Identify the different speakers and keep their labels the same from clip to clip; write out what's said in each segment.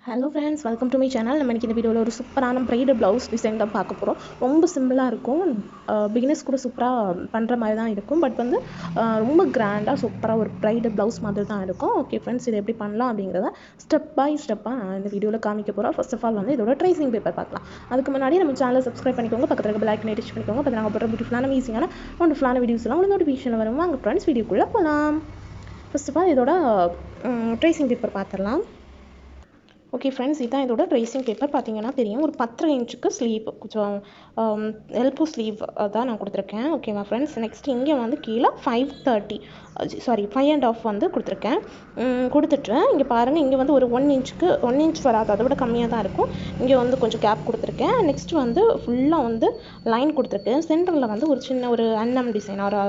Speaker 1: Hello friends, welcome to my channel. நம்ம இன்றைக்கி இந்த வீடியோவில் ஒரு சூப்பரான ப்ரைடல் ப்ளவுஸ் டிசைன் தான் பார்க்க போகிறோம். ரொம்ப சிம்பிளாக இருக்கும், பிகினர்ஸ் கூட சூப்பராக பண்ணுற மாதிரி தான் இருக்கும். பட் வந்து ரொம்ப கிராண்டாக சூப்பராக ஒரு ப்ரைடல் ப்ளவுஸ் மாதிரி தான் இருக்கும். ஓகே ஃப்ரெண்ட்ஸ், இது எப்படி பண்ணலாம் அப்படிங்கிறத ஸ்டெப் பை ஸ்டெப்பாக நான் இந்த வீடியோவில் காமிக்க போகிறோம். ஃபர்ஸ்ட் ஆஃப் ஆல் வந்து இதோட ட்ரேசிங் பேப்பர் பார்க்கலாம். அதுக்கு முன்னாடி நம்ம சேனலை சப்ஸ்கிரைப் பண்ணிக்கோங்க, பக்கத்தில் இருக்க பெல் ஐக்கனை டச் பண்ணிக்கோங்க. அப்போ நாங்கள் போடுற பியூட்டிஃபுல்லான ஈஸியான ஒன்றுஃபுல்லான வீடியோஸ் எல்லாம் உங்களுக்கு நோட்டிஃபிகேஷனில் வரும். வாங்க ஃப்ரெண்ட்ஸ், வீடியோக்குள்ளே போகலாம். ஃபர்ஸ்ட் ஆஃப் ஆல் இதோட ட்ரேசிங் பேப்பர் பார்த்துடலாம். ஓகே ஃப்ரெண்ட்ஸ், இதுதான் இதோட ட்ரேசிங் பேப்பர். பார்த்தீங்கன்னா தெரியும், ஒரு 10 இன்ச்சுக்கு ஸ்லீவ், கொஞ்சம் எல்போ ஸ்லீவ் தான் நான் கொடுத்துருக்கேன். ஓகேவா ஃப்ரெண்ட்ஸ். நெக்ஸ்ட் இங்கே வந்து கீழே 5.5 வந்து கொடுத்துருக்கேன். கொடுத்துட்டு இங்கே பாருங்கள், இங்கே வந்து ஒரு 1 இன்ச் வராது, அதை விட கம்மியாக தான் இருக்கும். இங்கே வந்து கொஞ்சம் கேப் கொடுத்துருக்கேன். நெக்ஸ்ட் வந்து ஃபுல்லாக வந்து லைன் கொடுத்துருக்கேன். சென்டரில் வந்து ஒரு சின்ன ஒரு அன்னம் டிசைன், ஒரு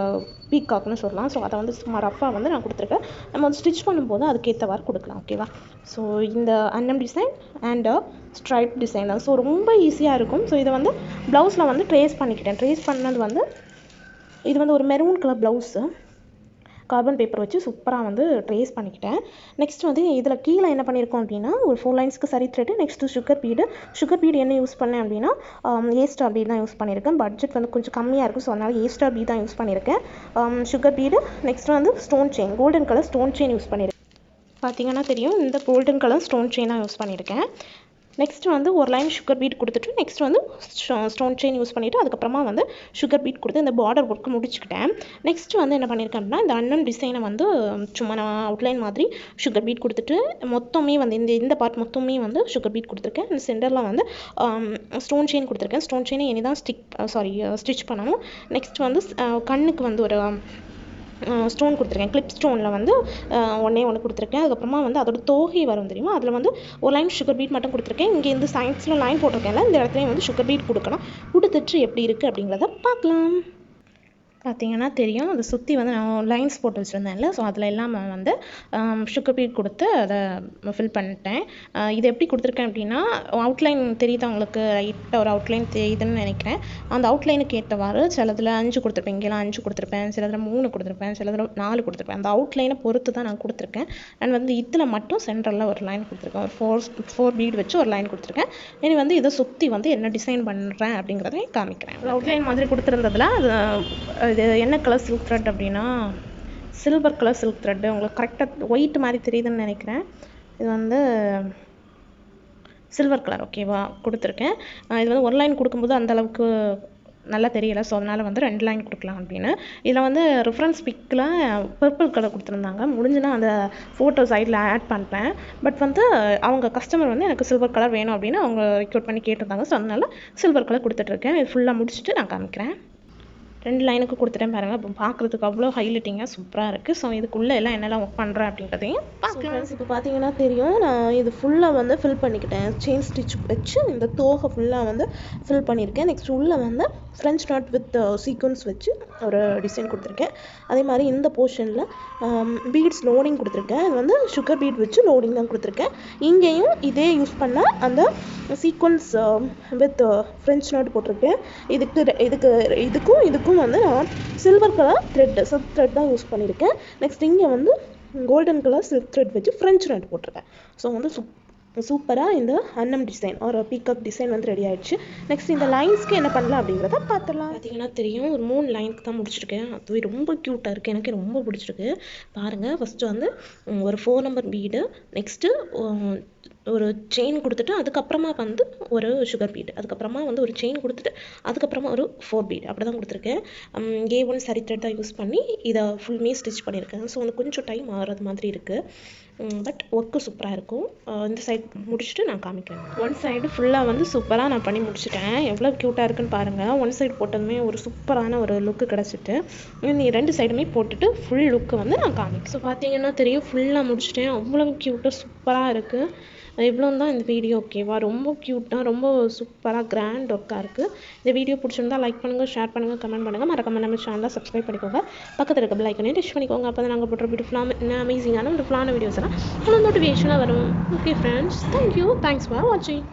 Speaker 1: பீகாக்னு சொல்லலாம். ஸோ அதை வந்து சும்மா ரஃபாக வந்து நான் கொடுத்துருக்கேன். நம்ம வந்து ஸ்டிச் பண்ணும்போது அதுக்கேற்றவாறு கொடுக்கலாம். ஓகேவா. ஸோ இந்த அன்னம் டிசைன் அண்ட் ஸ்ட்ரைப் டிசைன் தான். ஸோ ரொம்ப ஈஸியாக இருக்கும். ஸோ இதை வந்து ப்ளவுஸில் வந்து ட்ரேஸ் பண்ணது வந்து இது வந்து ஒரு maroon colour blouse, carbon paper வச்சு சூப்பராக வந்து ட்ரேஸ் பண்ணிக்கிட்டேன். நெக்ஸ்ட் வந்து இதில் கீழே என்ன பண்ணியிருக்கோம் அப்படின்னா, ஒரு 4 லைன்ஸ்க்கு சரி த்ரெட்டு. நெக்ஸ்ட்டு சுகர் பீடு என்ன யூஸ் பண்ணேன் அப்படின்னா, A* பீட் தான் யூஸ் பண்ணியிருக்கேன். பட்ஜெட் வந்து கொஞ்சம் கம்மியாக இருக்கும், ஸோ அதனால் A* பீட் தான் யூஸ் பண்ணியிருக்கேன். Sugar bead. நெக்ஸ்ட் வந்து stone chain, golden colour stone chain use பண்ணியிருக்கேன். பார்த்தீங்கன்னா தெரியும், இந்த கோல்டன் கலர் ஸ்டோன் செயினாக யூஸ் பண்ணியிருக்கேன். நெக்ஸ்ட் வந்து ஒரு லைன் சுகர் பீட் கொடுத்துட்டு, நெக்ஸ்ட் வந்து ஸ்டோன் செயின் யூஸ் பண்ணிவிட்டு, அதுக்கப்புறமா வந்து சுகர் பீட் கொடுத்து இந்த பார்டர் ஒர்க்கு முடிச்சுக்கிட்டேன். நெக்ஸ்ட் வந்து என்ன பண்ணியிருக்கேன் அப்படின்னா, இந்த அன்னம் டிசைனை வந்து சும்மா நான் அவுட்லைன் மாதிரி சுகர் பீட் கொடுத்துட்டு, மொத்தமே வந்து இந்த பார்ட் மொத்தமே வந்து சுகர் பீட் கொடுத்துருக்கேன். இந்த சென்டரில் வந்து ஸ்டோன் செயின் கொடுத்துருக்கேன். ஸ்டோன் செயினை இனி தான் ஸ்டிச் பண்ணணும். நெக்ஸ்ட் வந்து கண்ணுக்கு வந்து ஒரு ஸ்டோன் கொடுத்துருக்கேன். கிளிப் ஸ்டோனில் வந்து ஒன்று கொடுத்துருக்கேன். அதுக்கப்புறமா வந்து அதோட தோகை வரும் தெரியுமா, அதில் வந்து ஒரு லைன் சுகர் பீட் மட்டும் கொடுத்துருக்கேன். இங்கே இந்த சைன்ஸில் லைன் போட்டிருக்கேன்ல, இந்த இடத்துலையும் வந்து சுகர் பீட் கொடுக்கணும். கொடுத்துட்டு எப்படி இருக்குது அப்படிங்கிறத பார்க்கலாம். பார்த்தீங்கன்னா தெரியும், அதை சுற்றி வந்து நான் லைன்ஸ் போட்டு வச்சுருந்தேன்ல, ஸோ அதில் எல்லாம் வந்து சுகர் பீட் கொடுத்து அதை ஃபில் பண்ணிட்டேன். இது எப்படி கொடுத்துருக்கேன் அப்படின்னா, அவுட்லைன் தெரியுது உங்களுக்கு, ரைட்டாக ஒரு அவுட்லைன் தெரியுதுன்னு நினைக்கிறேன். அந்த அவுட்லைனுக்கு ஏற்றவாறு சிலதில் 5 கொடுத்துருப்பேன், இங்கெல்லாம் 5 கொடுத்துருப்பேன், சிலதில் 3 கொடுத்துருப்பேன், சிலதில் 4 கொடுத்துருப்பேன். அந்த அவுட்லைனை பொறுத்து தான் நான் கொடுத்துருக்கேன். அண்ட் வந்து இதில் மட்டும் சென்டரில் ஒரு லைன் கொடுத்துருக்கேன், ஒரு 4 பீட் வச்சு ஒரு லைன் கொடுத்துருக்கேன். இனி வந்து இதை சுற்றி வந்து என்ன டிசைன் பண்ணுறேன் அப்படிங்கிறத காமிக்கிறேன். அவுட்லைன் மாதிரி கொடுத்துருந்ததில் அது இது என்ன கலர் சில்க் த்ரெட் அப்படின்னா, சில்வர் கலர் சில்க் த்ரெட்டு. உங்களுக்கு கரெக்டாக ஒயிட் மாதிரி தெரியுதுன்னு நினைக்கிறேன். இது வந்து சில்வர் கலர். ஓகேவா, கொடுத்துருக்கேன். இது வந்து ஒரு லைன் கொடுக்கும்போது அந்தளவுக்கு நல்லா தெரியலை, ஸோ அதனால் வந்து 2 லைன் கொடுக்கலாம் அப்படின்னு. இதில் வந்து ரெஃபரன்ஸ் பிக்கில் பர்பிள் கலர் கொடுத்துருந்தாங்க. முடிஞ்சுன்னா அந்த ஃபோட்டோ சைடில் ஆட் பண்ணுறேன். பட் வந்து அவங்க கஸ்டமர் வந்து எனக்கு சில்வர் கலர் வேணும் அப்படின்னு அவங்க ரெக்வெஸ்ட் பண்ணி கேட்டிருந்தாங்க. ஸோ அதனால் சில்வர் கலர் கொடுத்துட்ருக்கேன். இது ஃபுல்லாக முடிச்சுட்டு நான் காமிக்கிறேன். 2 லைனுக்கு கொடுத்துட்டேன் பாருங்கள். இப்போ பார்க்குறதுக்கு அவ்வளோ ஹைலைட்டிங்காக சூப்பராக இருக்குது. ஸோ இதுக்குள்ளே எல்லாம் என்னெல்லாம் ஒர்க் பண்ணுறேன் அப்படின்றதையும் பார்க்கலாம். இப்போ பார்த்தீங்கன்னா தெரியும், நான் இது ஃபுல்லாக வந்து ஃபில் பண்ணிக்கிட்டேன். செயின் ஸ்டிச் வச்சு இந்த தோகை ஃபுல்லாக வந்து ஃபில் பண்ணியிருக்கேன். நெக்ஸ்ட் உள்ளே வந்து ஃப்ரெஞ்ச் நாட் வித் சீக்வன்ஸ் வச்சு ஒரு டிசைன் கொடுத்துருக்கேன். அதே மாதிரி இந்த போர்ஷனில் பீட்ஸ் லோடிங் கொடுத்துருக்கேன். இது வந்து சுகர் பீட் வச்சு லோடிங் தான் கொடுத்துருக்கேன். இங்கேயும் இதே யூஸ் பண்ண அந்த சீக்வன்ஸ் வித் ஃப்ரெஞ்ச் நாட் போட்டிருக்கேன். இதுக்கும் வந்து நான் சில்வர் கலர் சில்க் த்ரெட் தான் யூஸ் பண்ணியிருக்கேன். நெக்ஸ்ட் இங்கே வந்து கோல்டன் கலர் சில்க் த்ரெட் வச்சு ஃப்ரெஞ்ச் நாட் போட்டிருக்கேன். ஸோ வந்து சூப்பராக இந்த அன்னம் டிசைன் ஒரு பீகாக் டிசைன் வந்து ரெடி ஆகிடுச்சு. நெக்ஸ்ட் இந்த லைன்ஸ்க்கு என்ன பண்ணலாம் அப்படிங்கிறத பார்த்துடலாம். பார்த்தீங்கன்னா தெரியும், ஒரு 3 லைனுக்கு தான் முடிச்சிருக்கேன். அதுவே ரொம்ப க்யூட்டாக இருக்குது, எனக்கு ரொம்ப பிடிச்சிருக்கு. பாருங்கள், ஃபஸ்ட்டு வந்து ஒரு 4 நம்பர் பீடு, நெக்ஸ்ட்டு ஒரு செயின் கொடுத்துட்டு, அதுக்கப்புறமா வந்து ஒரு சுகர் பீட், அதுக்கப்புறமா வந்து ஒரு செயின் கொடுத்துட்டு, அதுக்கப்புறமா ஒரு 4 பீட் அப்படி தான் கொடுத்துருக்கேன். A1 சரி த்ரெட் தான் யூஸ் பண்ணி இதை ஃபுல்லுமே ஸ்டிச் பண்ணியிருக்கேன். ஸோ வந்து கொஞ்சம் டைம் ஆகிறது மாதிரி இருக்குது, பட் ஒர்க்கு சூப்பராக இருக்கும். இந்த சைட் முடிச்சுட்டு நான் காமிக்கிறேன். ஒன் சைடு ஃபுல்லாக வந்து சூப்பராக நான் பண்ணி முடிச்சிட்டேன். எவ்வளோ க்யூட்டாக இருக்குன்னு பாருங்கள். ஒன் சைடு போட்டதுமே ஒரு சூப்பரான ஒரு லுக்கு கிடச்சிட்டு, நீ 2 சைடுமே போட்டுட்டு ஃபுல் லுக்கு வந்து நான் காமிக்கிறேன். ஸோ பார்த்தீங்கன்னா தெரியும், ஃபுல்லாக முடிச்சிட்டேன். அவ்வளோ க்யூட்டாக சூப்பராக இருக்குது. இவ்வளோ தான் இந்த வீடியோ. ஓகேவா, ரொம்ப க்யூட்டாக ரொம்ப சூப்பராக கிராண்ட் ஒர்க்காக இருக்குது. இந்த வீடியோ பிடிச்சிருந்தா லைக் பண்ணுங்கள், ஷேர் பண்ணுங்கள், கமெண்ட் பண்ணுங்கள். மறக்காம நம்ம சேனலை சப்ஸ்கிரைப் பண்ணிக்கோங்க, பக்கத்தில் இருக்க பெல் ஐக்கனை டச் பண்ணிக்கோங்க. அப்போ தான் நாங்கள் போடுற பியூட்டிஃபுல்லான அமேசிங்கான பியூட்டிஃபுல்லான வீடியோஸ் எல்லாம் உங்களுக்கு நோட்டிஃபிகேஷனாக வரும். Okay friends, thank you, thanks for வாட்சிங்.